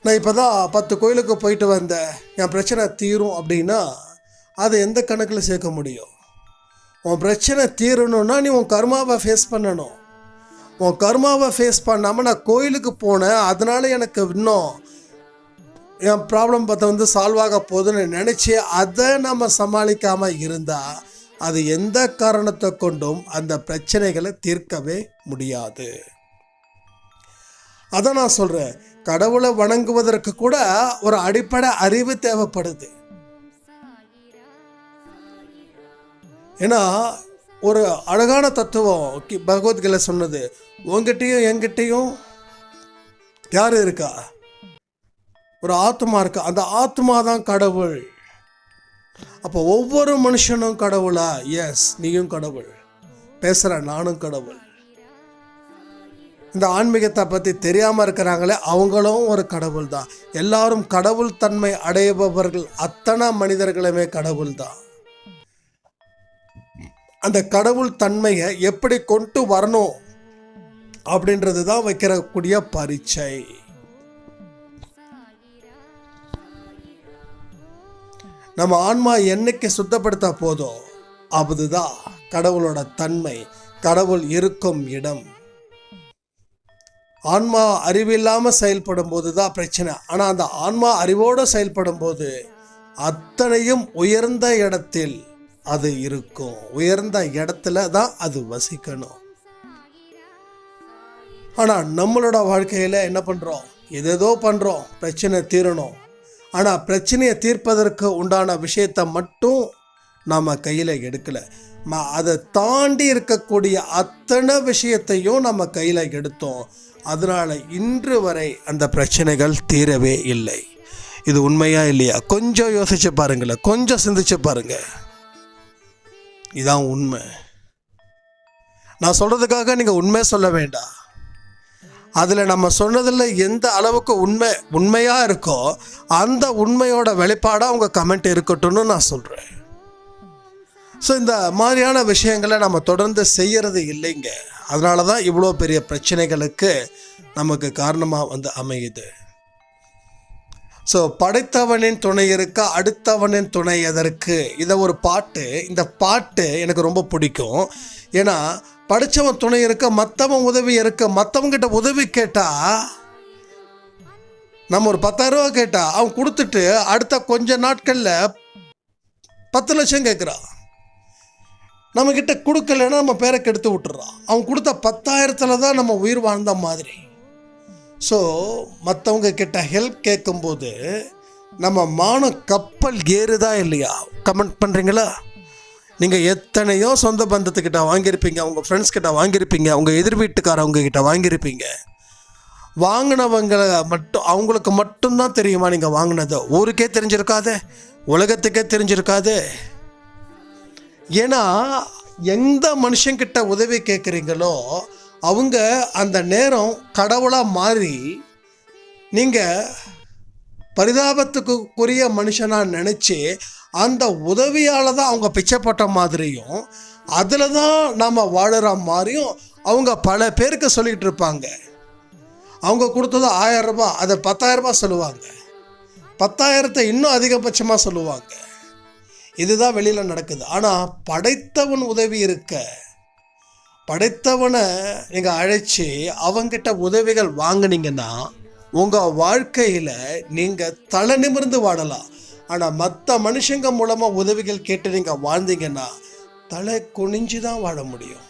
நான் இப்போ தான் 10 கோயிலுக்கு போயிட்டு வந்தேன், என் பிரச்சனை தீரும் அப்படின்னா அதை எந்த கணக்கில் சேர்க்க முடியும்? உன் பிரச்சனை தீரணும்னா நீ உன் கர்மாவை ஃபேஸ் பண்ணணும். உன் கர்மாவை ஃபேஸ் பண்ணாமல் நான் கோயிலுக்கு போனேன் அதனால எனக்கு இன்னும் என் ப்ராப்ளம் பார்த்து சால்வ் ஆக போகுதுன்னு நினச்சி அதை நம்ம சமாளிக்காமல் இருந்தால் அது எந்த காரணத்தை கொண்டும் அந்த பிரச்சனைகளை தீர்க்கவே முடியாது. அதான் நான் சொல்கிறேன், கடவுளை வணங்குவதற்கு கூட ஒரு அடிப்படை அறிவு தேவைப்படுது. ஏன்னா ஒரு அழகான தத்துவம் பகவத்கீதை சொன்னது, உங்ககிட்டையும் என்கிட்டையும் யார் இருக்கா? ஒரு ஆத்மா இருக்கா, அந்த ஆத்மா தான் கடவுள். அப்போ ஒவ்வொரு மனுஷனும் கடவுளா? எஸ், நீயும் கடவுள், பேசுகிற நானும் கடவுள். இந்த ஆன்மீகத்தை பற்றி தெரியாமல் இருக்கிறாங்களே அவங்களும் ஒரு கடவுள் தான். எல்லாரும் கடவுள் தன்மை அடைபவர்கள், அத்தனை மனிதர்களுமே கடவுள் தான். அந்த கடவுள் தன்மையை எப்படி கொண்டு வரணும் அப்படின்றது தான் வைக்கிறக்கூடிய பரீட்சை. நம்ம ஆன்மா என்னைக்கு சுத்தப்படுத்த போதும் அதுதான் கடவுளோட தன்மை, கடவுள் இருக்கும் இடம். ஆன்மா அறிவில்லாம செயல்படும் போது தான் பிரச்சனை. ஆனா அந்த ஆன்மா அறிவோடு செயல்படும் போது அத்தனையும் உயர்ந்த இடத்தில் அது இருக்கும். உயர்ந்த இடத்துல தான் அது வசிக்கணும். ஆனா நம்மளோட வாழ்க்கையில என்ன பண்றோம்? ஏதேதோ பண்றோம், பிரச்சனை தீரணும். ஆனா பிரச்சனையை தீர்ப்பதற்கு உண்டான விஷயத்தை மட்டும் நாம கையில எடுக்கல. அதை தாண்டி இருக்கக்கூடிய அத்தனை விஷயத்தையும் நம்ம கையில எடுத்தோம். அதனால இன்று வரை அந்த பிரச்சனைகள் தீரவே இல்லை. இது உண்மையா இல்லையா? கொஞ்சம் யோசிச்சு பாருங்களேன், கொஞ்சம் சிந்திச்சு பாருங்க. இதான் உண்மை. நான் சொல்றதுக்காக நீங்க உண்மை சொல்ல வேண்டாம். அதில் நம்ம சொன்னதில் எந்த அளவுக்கு உண்மையாக இருக்கோ அந்த உண்மையோட வெளிப்பாடாக உங்கள் கமெண்ட் இருக்கட்டும்னு நான் சொல்கிறேன். ஸோ இந்த மாதிரியான விஷயங்களை நம்ம தொடர்ந்து செய்கிறது இல்லைங்க. அதனால தான் இவ்வளோ பெரிய பிரச்சனைகளுக்கு நமக்கு காரணமாக அமையுது. ஸோ படைத்தவனின் துணை இருக்க அடுத்தவனின் துணை எதற்கு? இதை ஒரு பாட்டு, இந்த பாட்டு எனக்கு ரொம்ப பிடிக்கும். ஏன்னா படித்தவன் துணை இருக்க மற்றவன் உதவி இருக்க. மற்றவங்கிட்ட உதவி கேட்டால், நம்ம ஒரு 10,000 ரூபா கேட்டால் அவன் கொடுத்துட்டு அடுத்த கொஞ்ச நாட்களில் 10 லட்சம் கேட்குறான். நம்மக்கிட்ட கொடுக்கலன்னா நம்ம பேரை கெடுத்து விட்டுறான். அவன் கொடுத்த 10,000த்தில் தான் நம்ம உயிர் வாழ்ந்த மாதிரி. ஸோ மற்றவங்க கிட்ட ஹெல்ப் கேட்கும்போது நம்ம மானம் கப்பல் ஏறுதா இல்லையா? கமெண்ட் பண்ணுறீங்களா? நீங்கள் எத்தனையோ சொந்த பந்தத்துக்கிட்ட வாங்கியிருப்பீங்க, உங்கள் ஃப்ரெண்ட்ஸ் கிட்ட வாங்கியிருப்பீங்க, உங்கள் எதிர் வீட்டுக்காரவங்க கிட்ட வாங்கியிருப்பீங்க. வாங்கினவங்களை மட்டும் அவங்களுக்கு மட்டும்தான் தெரியுமா நீங்கள் வாங்கினது? ஊருக்கே தெரிஞ்சிருக்காது, உலகத்துக்கே தெரிஞ்சிருக்காது. ஏன்னா எந்த மனுஷங்கிட்ட உதவி கேட்குறீங்களோ அவங்க அந்த நேரம் கடவுளாக மாறி நீங்கள் பரிதாபத்துக்குரிய மனுஷனாக நினச்சி அந்த உதவியால் தான் அவங்க பிச்சை போட்ட மாதிரியும் அதில் தான் நாம் வாழுற மாதிரியும் அவங்க பல பேருக்கு சொல்லிகிட்டு இருப்பாங்க. அவங்க கொடுத்தது 1000 ரூபாய், அதை 10,000 ரூபாய் சொல்லுவாங்க. 10,000த்தை இன்னும் அதிகபட்சமாக சொல்லுவாங்க. இதுதான் வெளியில் நடக்குது. ஆனால் படைத்தவன் உதவி இருக்க, படைத்தவனை நீங்கள் அழைச்சி அவங்கிட்ட உதவிகள் வாங்கினீங்கன்னா உங்கள் வாழ்க்கையில் நீங்கள் தலை நிமிர்ந்து வாழலாம். ஆனால் மற்ற மனுஷங்க மூலமாக உதவிகள் கேட்டு நீங்கள் வாழ்ந்தீங்கன்னா தலை குனிஞ்சு தான் வாழ முடியும்.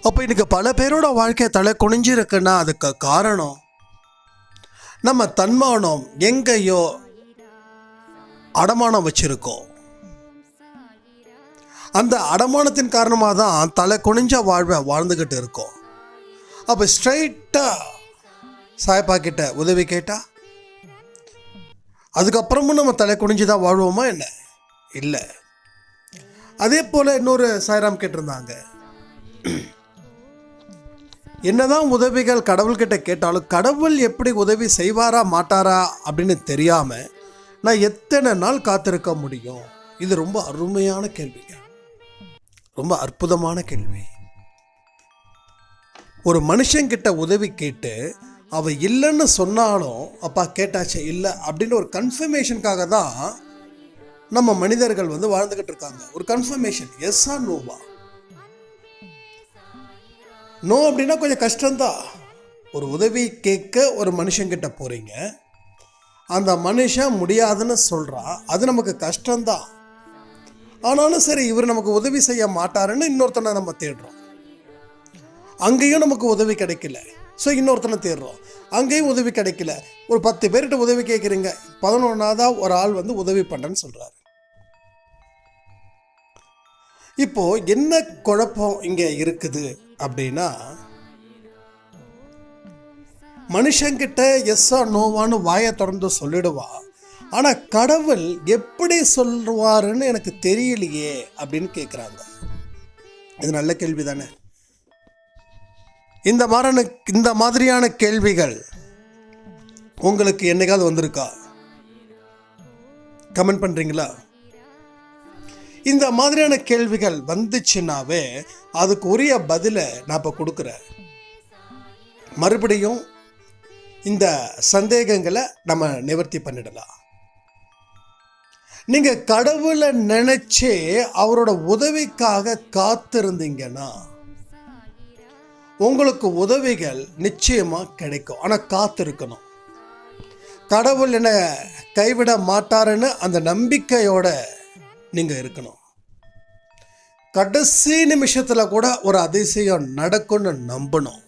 அப்போ இன்னைக்கு பல பேரோட வாழ்க்கை தலை குனிஞ்சு இருக்குன்னா அதுக்கு காரணம் நம்ம தன்மானம் எங்கேயோ அடமானம் வச்சிருக்கோம். அந்த அடமானத்தின் காரணமாக தான் தலை குனிஞ்ச வாழ்வை வாழ்ந்துக்கிட்டு இருக்கோம். அப்போ ஸ்ட்ரைட்டாக சாயப்பா கிட்ட உதவி கேட்டால் அதுக்கப்புறமும் நம்ம தலை குனிஞ்சு தான் வாழ்வோமா என்ன? இல்லை. அதே போல் இன்னொரு சாய்ராம் கேட்டிருந்தாங்க, என்னதான் உதவிகள் கடவுள்கிட்ட கேட்டாலும் கடவுள் எப்படி உதவி செய்வாரா மாட்டாரா அப்படின்னு தெரியாமல் நான் எத்தனை நாள் காத்திருக்க முடியும்? இது ரொம்ப அருமையான கேள்விங்க, ரொம்ப அற்புதமான கேள்வி. ஒரு மனுஷங்கிட்ட உதவி கேட்டு அவ இல்லைன்னு சொன்னாலும் அப்பா கேட்டாச்சு இல்லை அப்படின்னு ஒரு கன்ஃபர்மேஷனுக்காக தான் நம்ம மனிதர்கள் வாழ்ந்துக்கிட்டு இருக்காங்க. ஒரு கன்ஃபர்மேஷன், எஸ்ஸா நோவா. நோ அப்படின்னா கொஞ்சம் கஷ்டம்தான். ஒரு உதவி கேட்க ஒரு மனுஷங்கிட்ட போகிறீங்க, அந்த மனுஷன் முடியாதுன்னு சொல்கிறான், அது நமக்கு கஷ்டம்தான். ஆனாலும் சரி இவர் நமக்கு உதவி செய்ய மாட்டாருன்னு இன்னொருத்தனை நம்ம தேடுறோம். அங்கேயும் நமக்கு உதவி கிடைக்கல, ஸோ இன்னொருத்தனை தேடுறோம். அங்கேயும் உதவி கிடைக்கல. ஒரு 10 பேர்கிட்ட உதவி கேட்குறீங்க, 11ஆவதா ஒரு ஆள் உதவி பண்ணுறேன்னு சொல்கிறாரு. இப்போ என்ன குழப்பம் இங்கே இருக்குது அப்படின்னா, மனுஷங்கிட்ட எஸ்ஸா நோவான்னு வாயை தொடர்ந்து சொல்லிடுவா, ஆனால் கடவுள் எப்படி சொல்லுவாருன்னு எனக்கு தெரியலையே அப்படின்னு கேட்குறாங்க. இது நல்ல கேள்வி தானே? இந்த மாதிரியான கேள்விகள் உங்களுக்கு என்னைக்காவது வந்திருக்கா? கமெண்ட் பண்ணுறீங்களா? இந்த மாதிரியான கேள்விகள் வந்துச்சுன்னாவே அதுக்கு உரிய பதிலை நான் இப்போ கொடுக்குறேன். மறுபடியும் இந்த சந்தேகங்களை நம்ம நிவர்த்தி பண்ணிடலாம். நீங்க கடவுளை நினைச்சே அவரோட உதவிக்காக காத்திருந்தீங்கன்னா உங்களுக்கு உதவிகள் நிச்சயமா கிடைக்கும். ஆனா காத்திருக்கணும். கடவுள் என்னை கைவிட மாட்டாருன்னு அந்த நம்பிக்கையோட நீங்க இருக்கணும். கடைசி நிமிஷத்துல கூட ஒரு அதிசயம் நடக்கும்னு நம்பணும்.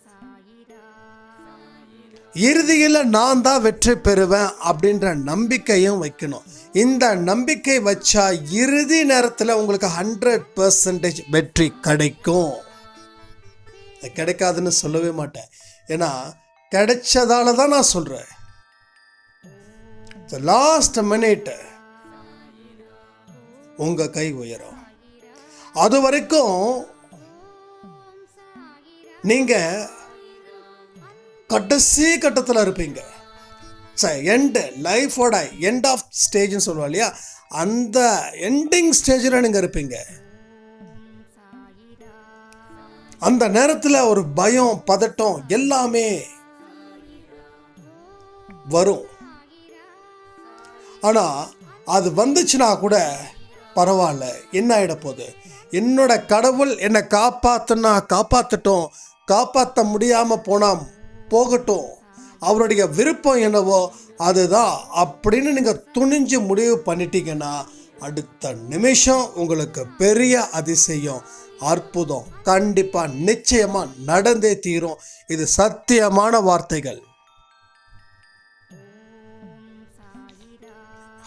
இறுதியில் நான் தான் வெற்றி பெறுவேன் அப்படின்ற நம்பிக்கையும் வைக்கணும். இந்த நம்பிக்கை வச்சா இறுதி நேரத்தில் உங்களுக்கு 100% வெற்றி கிடைக்கும். கிடைக்காதுன்னு சொல்லவே மாட்டேன். ஏன்னா கிடைச்சதால தான் நான் சொல்றேன். லாஸ்ட் மினிட் உங்க கை உயரும். அது வரைக்கும் நீங்க கடைசி கட்டத்தில் இருப்பீங்க. லைஃபோட எண்ட் ஆஃப் ஸ்டேஜ்னு சொல்லுவா இல்லையா, அந்த எண்டிங் ஸ்டேஜில் நீங்க இருப்பீங்க. அந்த நேரத்தில் ஒரு பயம், பதட்டம் எல்லாமே வரும். ஆனா அது வந்துச்சுன்னா கூட பரவாயில்ல, என்ன ஆயிட போகுது, என்னோட கடவுள் என்னை காப்பாற்றட்டும், காப்பாற்ற முடியாம போனா போகட்டும், அவருடைய விருப்பம் என்னவோ அதுதான் அப்படின்னு நீங்க துணிஞ்சு முடிவு பண்ணிட்டீங்கன்னா அடுத்த நிமிஷம் உங்களுக்கு பெரிய அதிசயம், அற்புதம் கண்டிப்பா நிச்சயமா நடந்தே தீரும். இது சத்தியமான வார்த்தைகள்.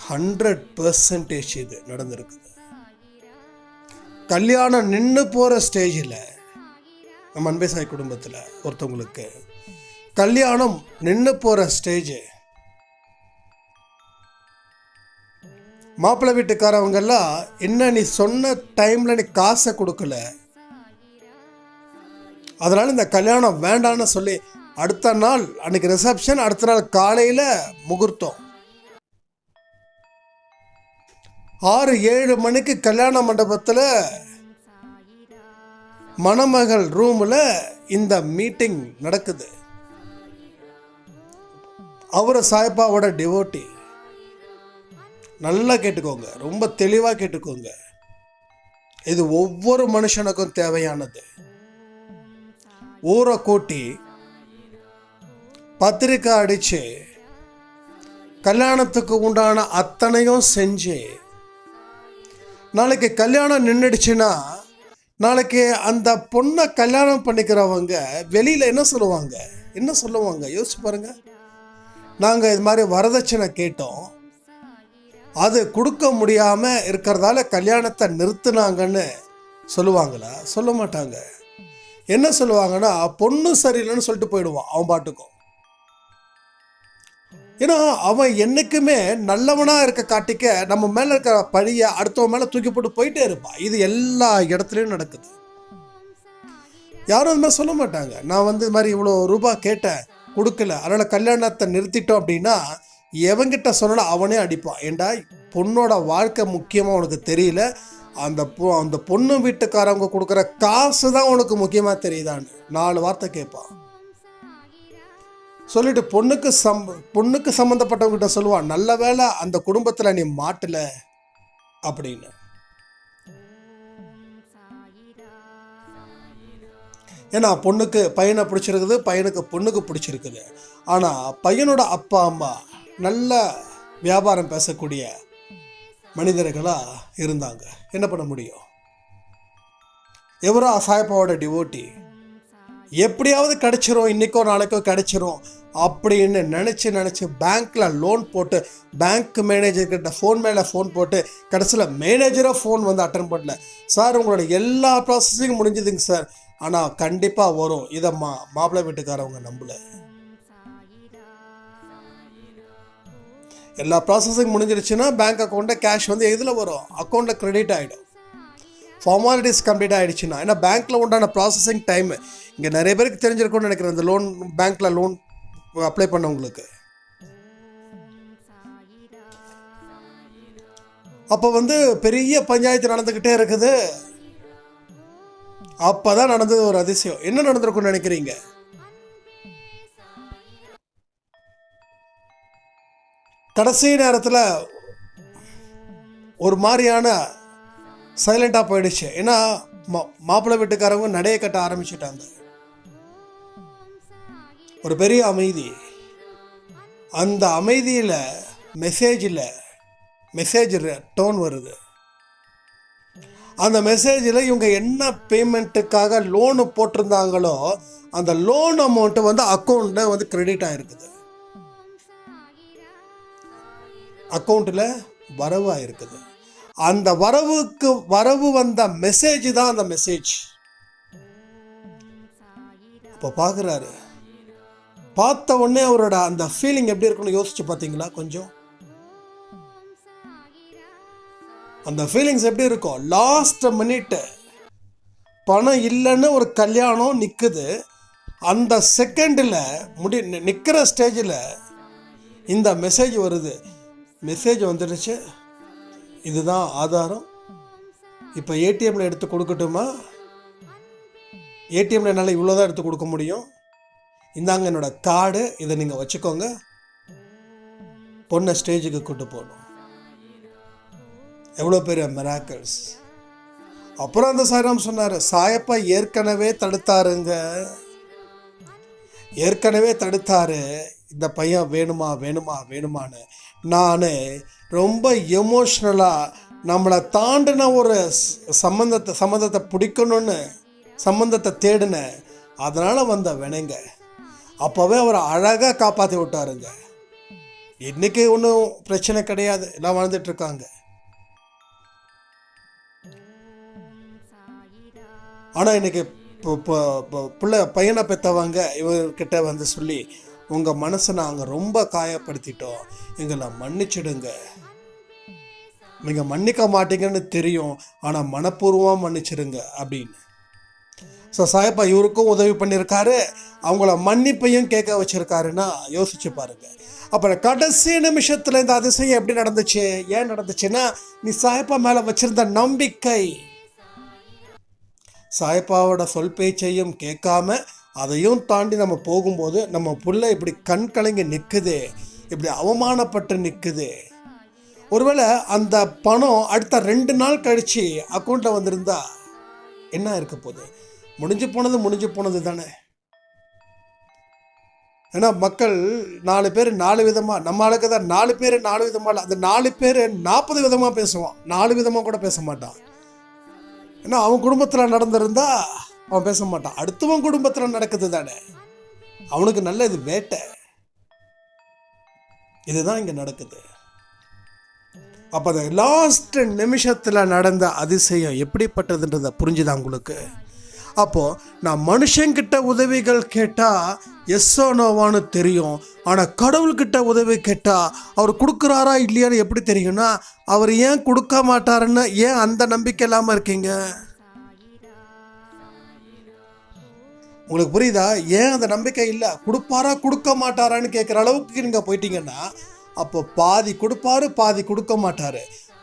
100% இது நடந்திருக்குது. கல்யாணம் நின்று போற ஸ்டேஜில் நம்ம அன்பே சாய் குடும்பத்தில் ஒருத்தவங்களுக்கு கல்யாணம் நின்று போற ஸ்டேஜ், மாப்பிள்ளை வீட்டுக்காரவங்கெல்லாம் என்ன நீ சொன்ன டைம்ல நீ காசை கொடுக்கல, அதனால இந்த கல்யாணம் வேண்டான்னு சொல்லி அடுத்த நாள் அன்னைக்கு ரிசப்ஷன், அடுத்த நாள் காலையில முகூர்த்தம், 6-7 மணிக்கு கல்யாண மண்டபத்தில் மணமகள் ரூமில் இந்த மீட்டிங் நடக்குது. அவரு சாய்பாவோட டிவோட்டி. நல்லா கேட்டுக்கோங்க, ரொம்ப தெளிவாக கேட்டுக்கோங்க. இது ஒவ்வொரு மனுஷனுக்கும் தேவையானது. ஊரை கூட்டி பத்திரிக்கை அடிச்சு கல்யாணத்துக்கு உண்டான அத்தனையும் செஞ்சு, நாளைக்கு கல்யாணம் நின்றுடுச்சுன்னா நாளைக்கு அந்த பொண்ணை கல்யாணம் பண்ணிக்கிறவங்க வெளியில் என்ன சொல்லுவாங்க யோசிச்சு பாருங்க. நாங்கள் இது மாதிரி வரதட்சணை கேட்டோம், அது கொடுக்க முடியாமல் இருக்கிறதால கல்யாணத்தை நிறுத்தினாங்கன்னு சொல்லுவாங்களா? சொல்ல மாட்டாங்க. என்ன சொல்லுவாங்கன்னா பொண்ணு சரியில்லைன்னு சொல்லிட்டு போயிடுவான் அவன் பாட்டுக்கும். ஏன்னா அவன் என்னைக்குமே நல்லவனாக இருக்க காட்டிக்க நம்ம மேலே இருக்கிற பழியை அடுத்தவன் மேலே தூக்கி போட்டு போயிட்டே இருப்பான். இது எல்லா இடத்துலையும் நடக்குது. யாரும் அது மாதிரி சொல்ல மாட்டாங்க. நான் இது மாதிரி இவ்வளோ ரூபாய் கேட்டேன் கொடுக்கல, அதனால் கல்யாணத்தை நிறுத்திட்டோம் அப்படின்னா எவங்கிட்ட சொன்னாலும் அவனே அடிப்பான். ஏண்டா பொண்ணோட வாழ்க்கை முக்கியமாக உனக்கு தெரியல, அந்த பொண்ணு வீட்டுக்காரவங்க கொடுக்குற காசு தான் உனக்கு முக்கியமாக தெரியுதான்னு 4 வார்த்தை கேட்பான். சொல்லிட்டு பொண்ணுக்கு சம்மந்தப்பட்டவங்கிட்ட சொல்லுவான், நல்ல வேளை அந்த குடும்பத்தில் நீ மாட்டல அப்படின்னு. ஏன்னா பொண்ணுக்கு பையனை பிடிச்சிருக்குது, பையனுக்கு பொண்ணுக்கு பிடிச்சிருக்குது. ஆனால் பையனோட அப்பா அம்மா நல்ல வியாபாரம் பேசக்கூடிய மனிதர்களாக இருந்தாங்க. என்ன பண்ண முடியும்? எவரோ சாய்பாவோட டிவோட்டி, எப்படியாவது கிடைச்சிரும், இன்னைக்கோ நாளைக்கோ கிடைச்சிரும் அப்படின்னு நினச்சி பேங்க்கில் லோன் போட்டு பேங்க் மேனேஜர்கிட்ட ஃபோன் மேலே ஃபோன் போட்டு கடைசியில் மேனேஜராக ஃபோன் அட்டன் பண்ணல. சார் உங்களோட எல்லா ப்ராசஸிங் முடிஞ்சுதுங்க சார், ஆனால் கண்டிப்பாக வரும், இதை மாப்பிள்ளை வீட்டுக்காரவங்க நம்பல. எல்லா ப்ராசஸிங் முடிஞ்சிருச்சுன்னா பேங்க் அக்கௌண்ட்டில் கேஷ் எதில் வரும்? அக்கௌண்ட்டில் கிரெடிட் ஆகிடும். ஃபார்மாலிட்டிஸ் கம்ப்ளீட் ஆகிடுச்சுன்னா, ஏன்னா பேங்க்கில் உண்டான ப்ராசஸிங் டைமு இங்கே நிறைய பேருக்கு தெரிஞ்சிருக்கும்னு நினைக்கிறேன். இந்த லோன் பேங்க்கில் லோன் அப்ளை பண்ணவங்களுக்கு அப்போ பெரிய பஞ்சாயத்து நடந்துக்கிட்டே இருக்குது. அப்பதான் நடந்தது ஒரு அதிசயம். என்ன நடந்திருக்கும்னு நினைக்கிறீங்க? கடைசி நேரத்தில் ஒரு மாதிரியான சைலண்டாக போயிடுச்சு. ஏன்னா மாப்பிள்ளை வீட்டுக்காரவங்க நடைய கட்ட ஆரம்பிச்சுட்டாங்க. ஒரு பெரிய அமைதி. அந்த அமைதியில் மெசேஜ் டோன் வருது. அந்த மெசேஜில் இவங்க என்ன பேமெண்ட்டுக்காக லோனு போட்டிருந்தாங்களோ அந்த லோன் அமௌண்ட்டு அக்கௌண்ட்டில் கிரெடிட் ஆகிருக்குது. அக்கௌண்ட்டில் வரவு ஆயிருக்குது. அந்த வரவு வந்த மெசேஜ் தான் அந்த மெசேஜ். இப்போ பார்க்குறாரு. பார்த்த உடனே அவரோட அந்த ஃபீலிங் எப்படி இருக்குன்னு யோசிச்சு பார்த்தீங்களா? கொஞ்சம் அந்த ஃபீலிங்ஸ் எப்படி இருக்கும்? லாஸ்ட் மினிட் பணம் இல்லைன்னு ஒரு கல்யாணம் நிற்குது. அந்த செகண்டில் நிற்கிற ஸ்டேஜில் இந்த மெசேஜ் வருது. மெசேஜ் வந்துடுச்சு. இதுதான் ஆதாரம். இப்போ ஏடிஎம்மில் எடுத்து கொடுக்கட்டுமா? ஏடிஎம்மில் என்னால் இவ்வளோதான் எடுத்து கொடுக்க முடியும். இந்தாங்க என்னோட கார்டு, இதை நீங்கள் வச்சுக்கோங்க. பொண்ணை ஸ்டேஜுக்கு கூட்டு போகணும். எவ்வளோ பெரிய மிராக்கிள்ஸ். அப்புறம் அந்த சாய்ராம் சொன்னார், சாயப்பா ஏற்கனவே தடுத்தாரு. இந்த பையன் வேணுமான்னு. நான் ரொம்ப எமோஷ்னலாக நம்மளை தாண்டின ஒரு சம்மந்தத்தை பிடிக்கணும்னு சம்மந்தத்தை தேடினேன். அதனால் வந்த வினைங்க. அப்போவே அவரை அழகாக காப்பாற்றி விட்டாருங்க. இன்னைக்கு ஒன்றும் பிரச்சனை கிடையாது, எல்லாம் வாழ்ந்துட்டுருக்காங்க. ஆனால் இன்னைக்கு பையனை பெற்றவங்க இவர்கிட்ட சொல்லி, உங்கள் மனசை நாங்கள் ரொம்ப காயப்படுத்திட்டோம், எங்களை மன்னிச்சிடுங்க. நீங்கள் மன்னிக்க மாட்டீங்கன்னு தெரியும், ஆனால் மனப்பூர்வமாக மன்னிச்சிடுங்க அப்படின்னு. ஸோ சாயப்பா இவருக்கும் உதவி பண்ணியிருக்காரு, அவங்கள மன்னிப்பையும் கேட்க வச்சுருக்காருன்னா யோசிச்சு பாருங்க. அப்புறம் கடைசி நிமிஷத்தில் இந்த அதிசயம் எப்படி நடந்துச்சு? ஏன் நடந்துச்சுன்னா, நீ சாயப்பா மேலே வச்சிருந்த நம்பிக்கை. சாயப்பாவோட சொல் பேச்சையும் கேட்காம அதையும் தாண்டி நம்ம போகும்போது நம்ம புள்ள இப்படி கண் கலங்கி நிற்குது, இப்படி அவமானப்பட்டு நிற்குது. ஒருவேளை அந்த பணம் அடுத்த 2 நாள் கழித்து அக்கௌண்ட்டில் வந்திருந்தா என்ன இருக்க போகுது? முடிஞ்சு போனது தானே. ஏன்னா மக்கள் 4 பேர் 4 விதமாக, நம்ம ஆளுக்கு தான் 4 பேர் 4 விதமாக இல்லை, அந்த 4 பேர் 40 விதமாக பேசுவான், 4 விதமாக கூட பேச மாட்டான். ஏன்னா அவன் குடும்பத்தில் நடந்திருந்தா அவன் பேச மாட்டான். அடுத்தவன் குடும்பத்தில் நடக்குது தானே, அவனுக்கு நல்ல இது வேட்டை. இதுதான் இங்கே நடக்குது. அப்போ அந்த லாஸ்ட் நிமிஷத்தில் நடந்த அதிசயம் எப்படிப்பட்டதுன்றதை புரிஞ்சுதான் உங்களுக்கு? அப்போது நான் மனுஷங்கிட்ட உதவிகள் கேட்டால் எஸ்ஸோ நோவான்னு தெரியும், ஆனால் கடவுள்கிட்ட உதவி கேட்டால் அவர் கொடுக்குறாரா இல்லையான்னு எப்படி தெரியும்னா, அவர் ஏன் கொடுக்க மாட்டாருன்னு ஏன் அந்த நம்பிக்கை இல்லாமல் இருக்கீங்க? உங்களுக்கு புரியுதா? ஏன் அந்த நம்பிக்கை இல்லை? கொடுப்பாரா கொடுக்க மாட்டாரான்னு கேட்குற அளவுக்கு நீங்கள் போயிட்டீங்கன்னா, அப்போ பாதி கொடுப்பாரு, பாதி கொடுக்க மாட்டார்.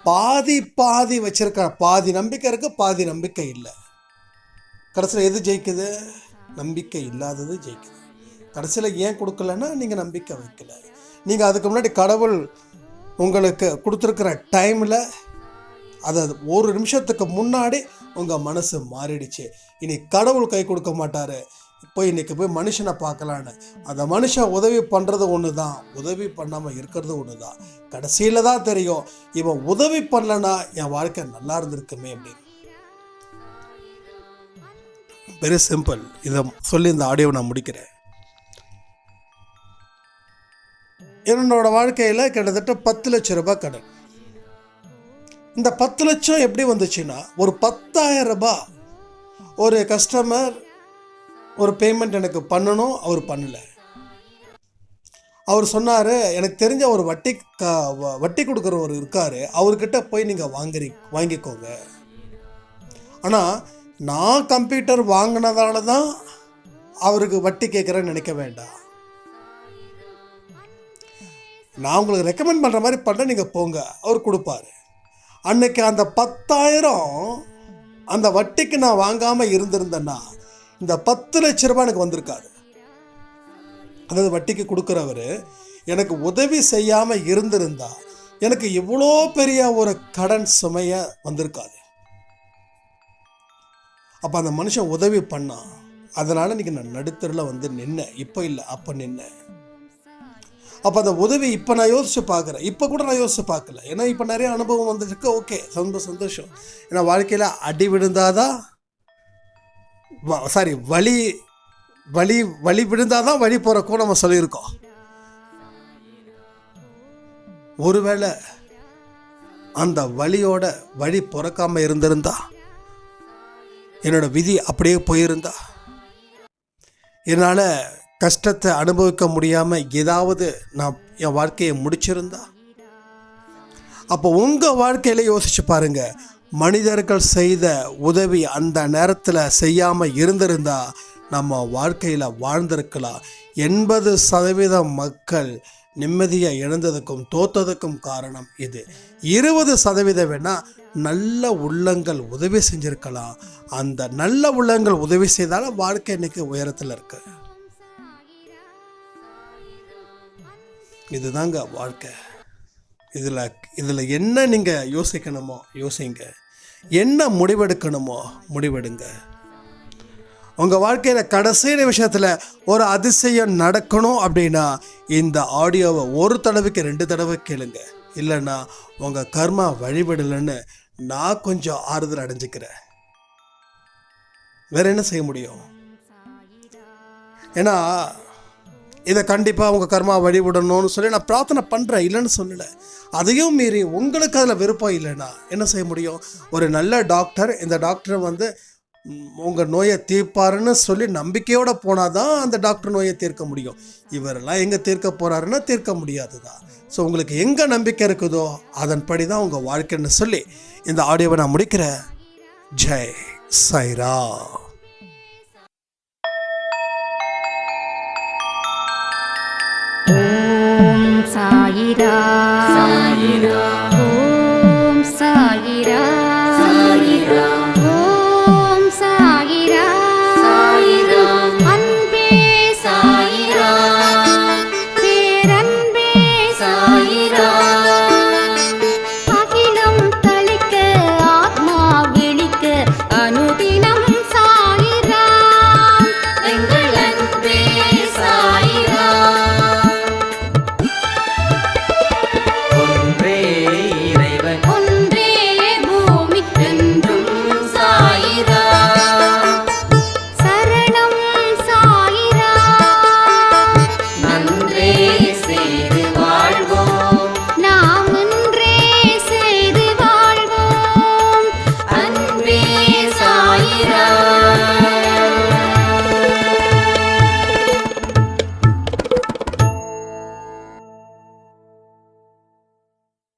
பாதி வச்சிருக்க, பாதி நம்பிக்கை இருக்குது, பாதி நம்பிக்கை இல்லை. கடைசியில் எது ஜெயிக்குது? நம்பிக்கை இல்லாதது ஜெயிக்குது. கடைசியில் ஏன் கொடுக்கலன்னா, நீங்கள் நம்பிக்கை வைக்கல. நீங்கள் அதுக்கு முன்னாடி கடவுள் உங்களுக்கு கொடுத்துருக்கிற டைமில், அது ஒரு நிமிஷத்துக்கு முன்னாடி உங்கள் மனசு மாறிடுச்சு. இனி கடவுள் கை கொடுக்க மாட்டார், இன்றைக்கி போய் மனுஷனை பார்க்கலான்னு. அந்த மனுஷன் உதவி பண்ணுறது ஒன்று தான், உதவி பண்ணாமல் இருக்கிறது ஒன்று தான். கடைசியில் தான் தெரியும், இவன் உதவி பண்ணலன்னா என் வாழ்க்கை நல்லா இருந்திருக்குமே அப்படின்னு. Very simple. இதை சொல்லி இந்த ஆடியோவை நான் முடிக்கிறேன். என்னோட வாழ்க்கையில் கிட்டத்தட்ட 10 லட்சம் ரூபாய் கடன். இந்த 10 லட்சம் எப்படி வந்துச்சுன்னா, ஒரு 10,000 ரூபாய் ஒரு கஸ்டமர் ஒரு பேமெண்ட் எனக்கு பண்ணணும், அவர் பண்ணலை. அவர் சொன்னார், எனக்கு தெரிஞ்ச ஒரு வட்டி கொடுக்குறவர் இருக்கார், அவர்கிட்ட போய் நீங்கள் வாங்கிக்கோங்க. ஆனால் நான் கம்ப்யூட்டர் வாங்கினதால தான் அவருக்கு வட்டி கேட்குறேன்னு நினைக்க வேண்டாம். நான் உங்களுக்கு ரெக்கமெண்ட் பண்ணுற மாதிரி பண்ண நீங்கள் போங்க, அவர் கொடுப்பாரு. அன்னைக்கு அந்த 10,000 அந்த வட்டிக்கு நான் வாங்காமல் இருந்திருந்தேன்னா இந்த 10 லட்ச ரூபாய் எனக்கு வந்திருக்காது. அதாவது வட்டிக்கு கொடுக்குறவர் எனக்கு உதவி செய்யாமல் இருந்திருந்தா எனக்கு இவ்வளோ பெரிய ஒரு கடன் சுமையை வந்திருக்காது. அப்போ அந்த மனுஷன் உதவி பண்ணான். அதனால் இன்றைக்கி நான் நடுத்தரில் வந்து நின்னேன். இப்போ இல்லை, அப்போ நின்னேன். அப்போ அந்த உதவி இப்போ நான் யோசித்து பார்க்குறேன். இப்போ கூட நான் யோசித்து பார்க்கல. ஏன்னா இப்போ நிறைய அனுபவம் வந்துருக்கு. ஓகே, ரொம்ப சந்தோஷம். ஏன்னா வாழ்க்கையில் அடி விழுந்தாதான் வழி விழுந்தாதான் வழி போகிறக்கும் நம்ம சொல்லியிருக்கோம். ஒருவேளை அந்த வழியோட வழி பிறக்காம இருந்திருந்தா, என்னோட விதி அப்படியே போயிருந்தா, என்னால் கஷ்டத்தை அனுபவிக்க முடியாமல் ஏதாவது நான் என் வாழ்க்கையை முடிச்சிருந்தா, அப்போ உங்கள் வாழ்க்கையில யோசிச்சு பாருங்க. மனிதர்கள் செய்த உதவி அந்த நேரத்தில் செய்யாமல் இருந்திருந்தா நம்ம வாழ்க்கையில் வாழ்ந்திருக்கலாம். 80% மக்கள் நிம்மதியை இழந்ததுக்கும் தோத்ததுக்கும் காரணம் இது. 20% வேணா நல்ல உள்ளங்கள் உதவி செஞ்சிருக்கலாம். அந்த நல்ல உள்ளங்கள் உதவி செய்தால வாழ்க்கை இன்னைக்கு உயரத்தில் இருக்கு. இதுதாங்க வாழ்க்கை. இதில் என்ன நீங்கள் யோசிக்கணுமோ யோசிங்க, என்ன முடிவெடுக்கணுமோ முடிவெடுங்க. உங்கள் வாழ்க்கையில் கடைசி நிமிஷத்தில் ஒரு அதிசயம் நடக்கணும் அப்படின்னா இந்த ஆடியோவை 1 தடவைக்கு 2 தடவை கேளுங்க. இல்லைன்னா உங்கள் கர்மா வழிபடலைன்னு நான் கொஞ்சம் ஆறுதல் அடைஞ்சிக்கிறேன். வேற என்ன செய்ய முடியும்? ஏன்னா இதை கண்டிப்பாக உங்கள் கர்மா வழிவிடணும்னு சொல்லி நான் பிரார்த்தனை பண்ணுறேன், இல்லைன்னு சொல்லலை. அதையும் மீறி உங்களுக்கு அதில் விருப்பம் இல்லைன்னா என்ன செய்ய முடியும்? ஒரு நல்ல டாக்டர், இந்த டாக்டரை வந்து உங்கள் நோயை தீர்ப்பாருன்னு சொல்லி நம்பிக்கையோடு போனால் தான் அந்த டாக்டர் நோயை தீர்க்க முடியும். இவரெல்லாம் எங்கே தீர்க்க போகிறாருன்னா தீர்க்க முடியாது தான். ஸோ உங்களுக்கு எங்கே நம்பிக்கை இருக்குதோ அதன்படி தான் உங்கள் வாழ்க்கைன்னு சொல்லி இந்த ஆடியோவை நான் முடிக்கிறேன். ஜெய் சாய்ராம். ஓம் சாயிரா சாயிரா, ஓம் சாயிரா சாயிரா.